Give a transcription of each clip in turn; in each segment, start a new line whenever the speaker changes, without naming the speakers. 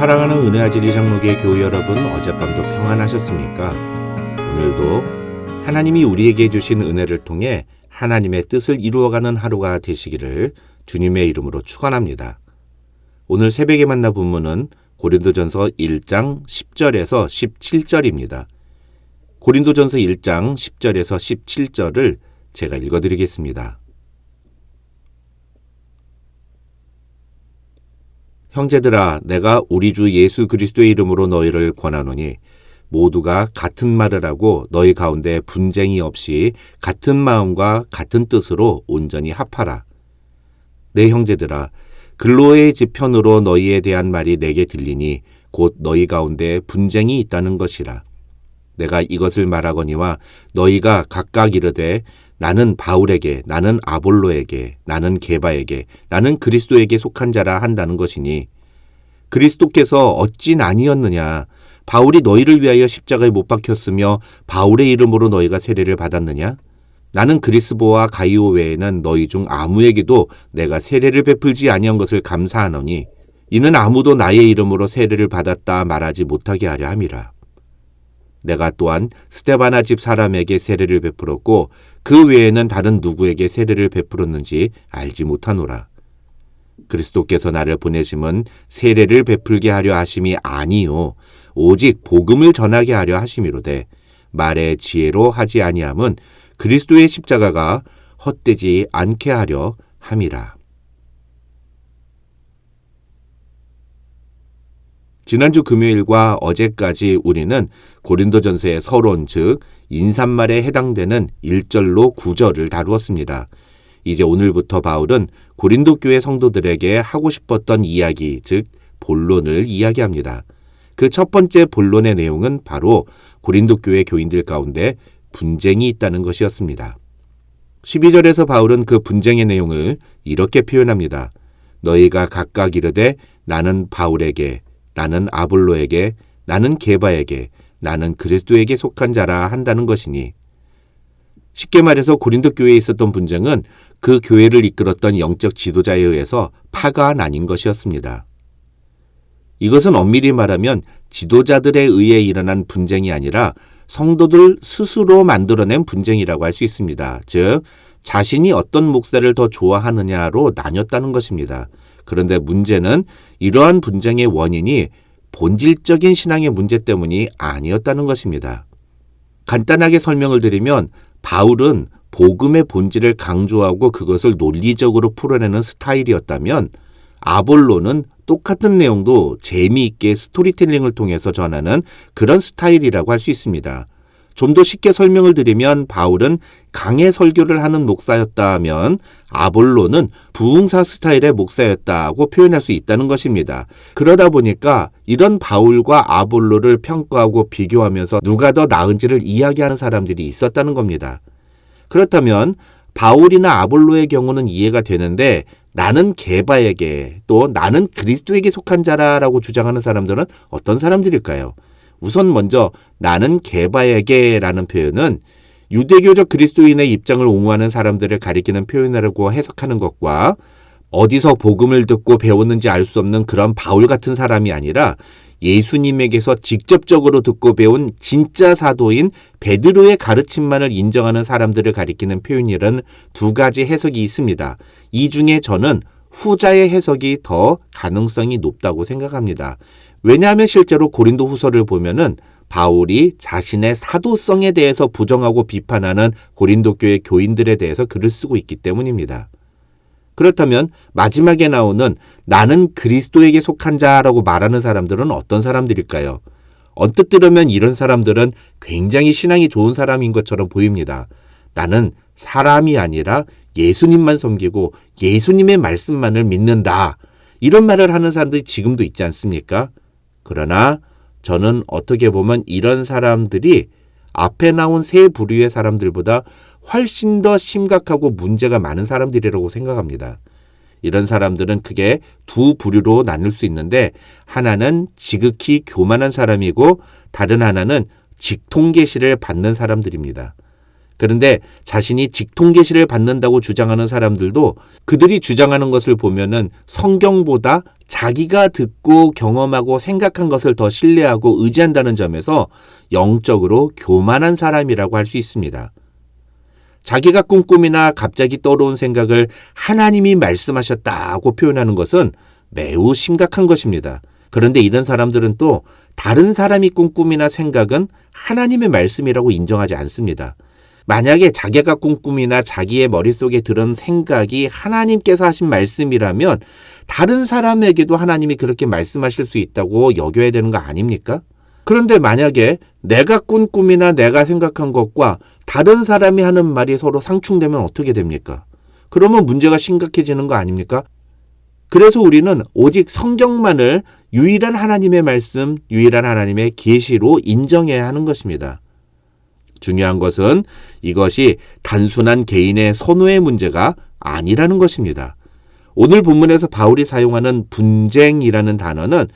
사랑하는 은혜아지리 장로교회 교우 여러분, 어젯밤도 평안하셨습니까? 오늘도 하나님이 우리에게 주신 은혜를 통해 하나님의 뜻을 이루어가는 하루가 되시기를 주님의 이름으로 축원합니다. 오늘 새벽에 만나 본문은 고린도전서 1장 10절에서 17절입니다. 고린도전서 1장 10절에서 17절을 제가 읽어드리겠습니다. 형제들아, 내가 우리 주 예수 그리스도의 이름으로 너희를 권하노니 모두가 같은 말을 하고 너희 가운데 분쟁이 없이 같은 마음과 같은 뜻으로 온전히 합하라. 내 형제들아, 글로의 지편으로 너희에 대한 말이 내게 들리니 곧 너희 가운데 분쟁이 있다는 것이라. 내가 이것을 말하거니와 너희가 각각 이르되 나는 바울에게, 나는 아볼로에게, 나는 게바에게, 나는 그리스도에게 속한 자라 한다는 것이니 그리스도께서 어찌 아니었느냐? 바울이 너희를 위하여 십자가에 못 박혔으며 바울의 이름으로 너희가 세례를 받았느냐? 나는 그리스보와 가이오 외에는 너희 중 아무에게도 내가 세례를 베풀지 아니한 것을 감사하노니 이는 아무도 나의 이름으로 세례를 받았다 말하지 못하게 하려 함이라. 내가 또한 스데바나 집 사람에게 세례를 베풀었고 그 외에는 다른 누구에게 세례를 베풀었는지 알지 못하노라. 그리스도께서 나를 보내심은 세례를 베풀게 하려 하심이 아니요 오직 복음을 전하게 하려 하심이로되 말의 지혜로 하지 아니함은 그리스도의 십자가가 헛되지 않게 하려 함이라. 지난주 금요일과 어제까지 우리는 고린도전서의 서론, 즉 인사말에 해당되는 1절로 9절을 다루었습니다. 이제 오늘부터 바울은 고린도 교회 성도들에게 하고 싶었던 이야기, 즉 본론을 이야기합니다. 그 첫 번째 본론의 내용은 바로 고린도 교회 교인들 가운데 분쟁이 있다는 것이었습니다. 12절에서 바울은 그 분쟁의 내용을 이렇게 표현합니다. 너희가 각각 이르되 나는 바울에게, 나는 아볼로에게, 나는 게바에게, 나는 그리스도에게 속한 자라 한다는 것이니, 쉽게 말해서 고린도 교회에 있었던 분쟁은 그 교회를 이끌었던 영적 지도자에 의해서 파가 나뉜 것이었습니다. 이것은 엄밀히 말하면 지도자들에 의해 일어난 분쟁이 아니라 성도들 스스로 만들어낸 분쟁이라고 할 수 있습니다. 즉, 자신이 어떤 목사를 더 좋아하느냐로 나뉘었다는 것입니다. 그런데 문제는 이러한 분쟁의 원인이 본질적인 신앙의 문제 때문이 아니었다는 것입니다. 간단하게 설명을 드리면 바울은 복음의 본질을 강조하고 그것을 논리적으로 풀어내는 스타일이었다면 아볼로는 똑같은 내용도 재미있게 스토리텔링을 통해서 전하는 그런 스타일이라고 할 수 있습니다. 좀 더 쉽게 설명을 드리면 바울은 강해 설교를 하는 목사였다면 아볼로는 부흥사 스타일의 목사였다고 표현할 수 있다는 것입니다. 그러다 보니까 이런 바울과 아볼로를 평가하고 비교하면서 누가 더 나은지를 이야기하는 사람들이 있었다는 겁니다. 그렇다면 바울이나 아볼로의 경우는 이해가 되는데 나는 게바에게 또 나는 그리스도에게 속한 자라라고 주장하는 사람들은 어떤 사람들일까요? 우선 먼저 나는 게바에게라는 표현은 유대교적 그리스도인의 입장을 옹호하는 사람들을 가리키는 표현이라고 해석하는 것과 어디서 복음을 듣고 배웠는지 알 수 없는 그런 바울 같은 사람이 아니라 예수님에게서 직접적으로 듣고 배운 진짜 사도인 베드로의 가르침만을 인정하는 사람들을 가리키는 표현이라는 두 가지 해석이 있습니다. 이 중에 저는 후자의 해석이 더 가능성이 높다고 생각합니다. 왜냐하면 실제로 고린도 후서를 보면은 바울이 자신의 사도성에 대해서 부정하고 비판하는 고린도 교회 교인들에 대해서 글을 쓰고 있기 때문입니다. 그렇다면 마지막에 나오는 나는 그리스도에게 속한 자라고 말하는 사람들은 어떤 사람들일까요? 언뜻 들으면 이런 사람들은 굉장히 신앙이 좋은 사람인 것처럼 보입니다. 나는 사람이 아니라 예수님만 섬기고 예수님의 말씀만을 믿는다. 이런 말을 하는 사람들이 지금도 있지 않습니까? 그러나 저는 어떻게 보면 이런 사람들이 앞에 나온 세 부류의 사람들보다 훨씬 더 심각하고 문제가 많은 사람들이라고 생각합니다. 이런 사람들은 크게 두 부류로 나눌 수 있는데 하나는 지극히 교만한 사람이고 다른 하나는 직통계시를 받는 사람들입니다. 그런데 자신이 직통계시를 받는다고 주장하는 사람들도 그들이 주장하는 것을 보면은 성경보다 자기가 듣고 경험하고 생각한 것을 더 신뢰하고 의지한다는 점에서 영적으로 교만한 사람이라고 할 수 있습니다. 자기가 꾼 꿈이나 갑자기 떠오른 생각을 하나님이 말씀하셨다고 표현하는 것은 매우 심각한 것입니다. 그런데 이런 사람들은 또 다른 사람이 꾼 꿈이나 생각은 하나님의 말씀이라고 인정하지 않습니다. 만약에 자기가 꾼 꿈이나 자기의 머릿속에 들은 생각이 하나님께서 하신 말씀이라면 다른 사람에게도 하나님이 그렇게 말씀하실 수 있다고 여겨야 되는 거 아닙니까? 그런데 만약에 내가 꾼 꿈이나 내가 생각한 것과 다른 사람이 하는 말이 서로 상충되면 어떻게 됩니까? 그러면 문제가 심각해지는 거 아닙니까? 그래서 우리는 오직 성경만을 유일한 하나님의 말씀, 유일한 하나님의 계시로 인정해야 하는 것입니다. 중요한 것은 이것이 단순한 개인의 선호의 문제가 아니라는 것입니다. 오늘 본문에서 바울이 사용하는 분쟁이라는 단어는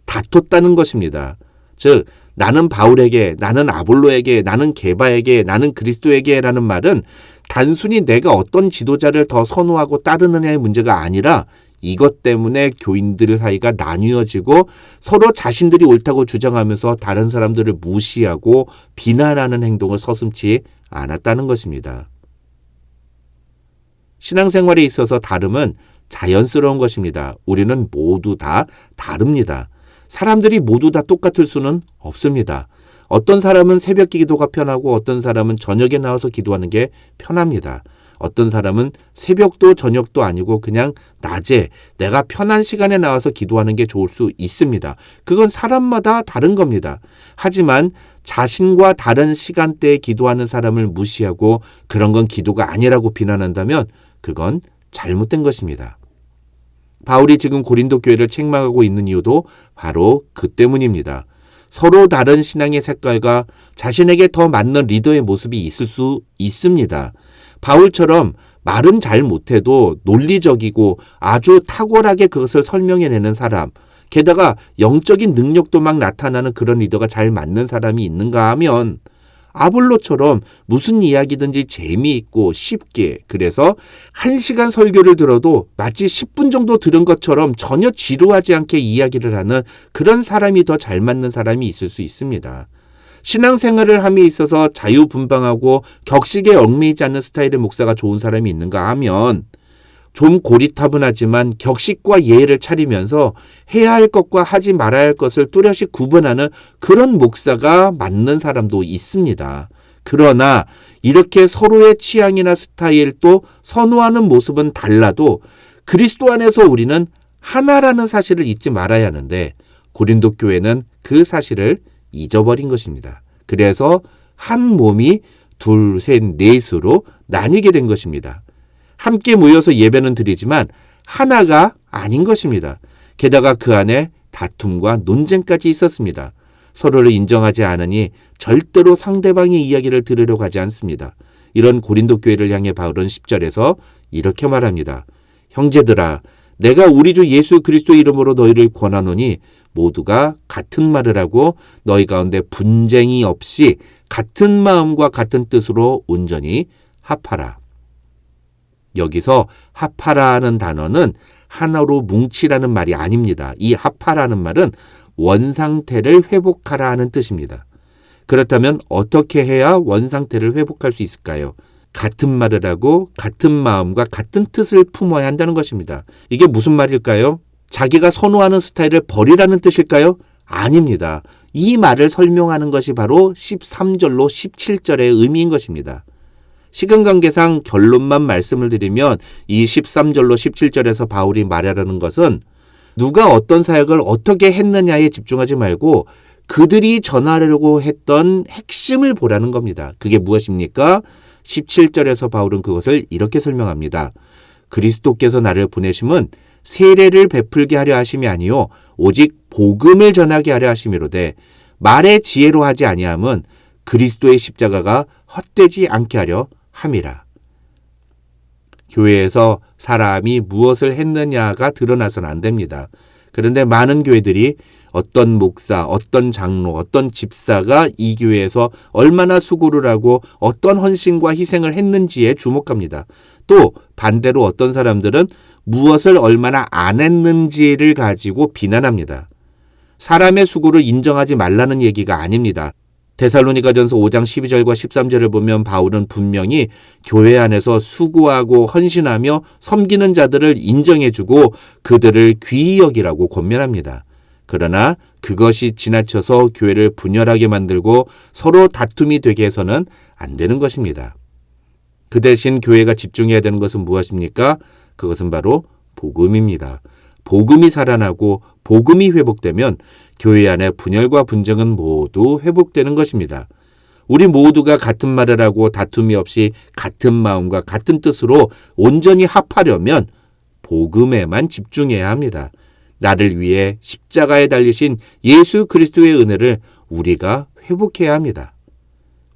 다퉜다는 것입니다. 즉, 나는 바울에게, 나는 아볼로에게, 나는 게바에게, 나는 그리스도에게 라는 말은 단순히 내가 어떤 지도자를 더 선호하고 따르느냐의 문제가 아니라 이것 때문에 교인들 사이가 나뉘어지고 서로 자신들이 옳다고 주장하면서 다른 사람들을 무시하고 비난하는 행동을 서슴지 않았다는 것입니다. 신앙생활에 있어서 다름은 자연스러운 것입니다. 우리는 모두 다 다릅니다. 사람들이 모두 다 똑같을 수는 없습니다. 어떤 사람은 새벽 기도가 편하고 어떤 사람은 저녁에 나와서 기도하는 게 편합니다. 어떤 사람은 새벽도 저녁도 아니고 그냥 낮에 내가 편한 시간에 나와서 기도하는 게 좋을 수 있습니다. 그건 사람마다 다른 겁니다. 하지만 자신과 다른 시간대에 기도하는 사람을 무시하고 그런 건 기도가 아니라고 비난한다면 그건 잘못된 것입니다. 바울이 지금 고린도 교회를 책망하고 있는 이유도 바로 그 때문입니다. 서로 다른 신앙의 색깔과 자신에게 더 맞는 리더의 모습이 있을 수 있습니다. 바울처럼 말은 잘 못해도 논리적이고 아주 탁월하게 그것을 설명해내는 사람, 게다가 영적인 능력도 막 나타나는 그런 리더가 잘 맞는 사람이 있는가 하면 아볼로처럼 무슨 이야기든지 재미있고 쉽게, 그래서 1시간 설교를 들어도 마치 10분 정도 들은 것처럼 전혀 지루하지 않게 이야기를 하는 그런 사람이 더 잘 맞는 사람이 있을 수 있습니다. 신앙생활을 함에 있어서 자유분방하고 격식에 얽매이지 않는 스타일의 목사가 좋은 사람이 있는가 하면 좀 고리타분하지만 격식과 예의를 차리면서 해야 할 것과 하지 말아야 할 것을 뚜렷이 구분하는 그런 목사가 맞는 사람도 있습니다. 그러나 이렇게 서로의 취향이나 스타일 또 선호하는 모습은 달라도 그리스도 안에서 우리는 하나라는 사실을 잊지 말아야 하는데 고린도 교회는 그 사실을 잊어버린 것입니다. 그래서 한 몸이 둘, 셋, 넷으로 나뉘게 된 것입니다. 함께 모여서 예배는 드리지만 하나가 아닌 것입니다. 게다가 그 안에 다툼과 논쟁까지 있었습니다. 서로를 인정하지 않으니 절대로 상대방의 이야기를 들으려고 하지 않습니다. 이런 고린도 교회를 향해 바울은 10절에서 이렇게 말합니다. 형제들아, 내가 우리 주 예수 그리스도의 이름으로 너희를 권하노니 모두가 같은 말을 하고 너희 가운데 분쟁이 없이 같은 마음과 같은 뜻으로 온전히 합하라. 여기서 합하라는 단어는 하나로 뭉치라는 말이 아닙니다. 이 합하라는 말은 원상태를 회복하라 하는 뜻입니다. 그렇다면 어떻게 해야 원상태를 회복할 수 있을까요? 같은 말을 하고 같은 마음과 같은 뜻을 품어야 한다는 것입니다. 이게 무슨 말일까요? 자기가 선호하는 스타일을 버리라는 뜻일까요? 아닙니다. 이 말을 설명하는 것이 바로 13절로 17절의 의미인 것입니다. 시간 관계상 결론만 말씀을 드리면 이 13절로 17절에서 바울이 말하려는 것은 누가 어떤 사역을 어떻게 했느냐에 집중하지 말고 그들이 전하려고 했던 핵심을 보라는 겁니다. 그게 무엇입니까? 17절에서 바울은 그것을 이렇게 설명합니다. 그리스도께서 나를 보내심은 세례를 베풀게 하려 하심이 아니요 오직 복음을 전하게 하려 하심이로되 말의 지혜로 하지 아니함은 그리스도의 십자가가 헛되지 않게 하려 함이라. 교회에서 사람이 무엇을 했느냐가 드러나서는 안 됩니다. 그런데 많은 교회들이 어떤 목사, 어떤 장로, 어떤 집사가 이 교회에서 얼마나 수고를 하고 어떤 헌신과 희생을 했는지에 주목합니다. 또 반대로 어떤 사람들은 무엇을 얼마나 안 했는지를 가지고 비난합니다. 사람의 수고를 인정하지 말라는 얘기가 아닙니다. 데살로니가전서 5장 12절과 13절을 보면 바울은 분명히 교회 안에서 수고하고 헌신하며 섬기는 자들을 인정해주고 그들을 귀히 여기라고 권면합니다. 그러나 그것이 지나쳐서 교회를 분열하게 만들고 서로 다툼이 되게 해서는 안 되는 것입니다. 그 대신 교회가 집중해야 되는 것은 무엇입니까? 그것은 바로 복음입니다. 복음이 살아나고 복음이 회복되면 교회 안의 분열과 분쟁은 모두 회복되는 것입니다. 우리 모두가 같은 말을 하고 다툼이 없이 같은 마음과 같은 뜻으로 온전히 합하려면 복음에만 집중해야 합니다. 나를 위해 십자가에 달리신 예수 그리스도의 은혜를 우리가 회복해야 합니다.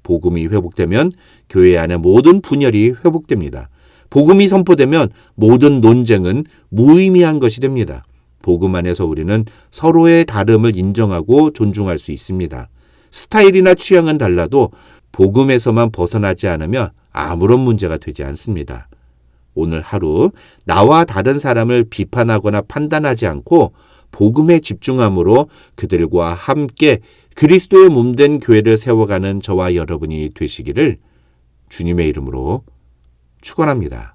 복음이 회복되면 교회 안의 모든 분열이 회복됩니다. 복음이 선포되면 모든 논쟁은 무의미한 것이 됩니다. 복음 안에서 우리는 서로의 다름을 인정하고 존중할 수 있습니다. 스타일이나 취향은 달라도 복음에서만 벗어나지 않으면 아무런 문제가 되지 않습니다. 오늘 하루 나와 다른 사람을 비판하거나 판단하지 않고 복음에 집중함으로 그들과 함께 그리스도의 몸된 교회를 세워가는 저와 여러분이 되시기를 주님의 이름으로 축원합니다.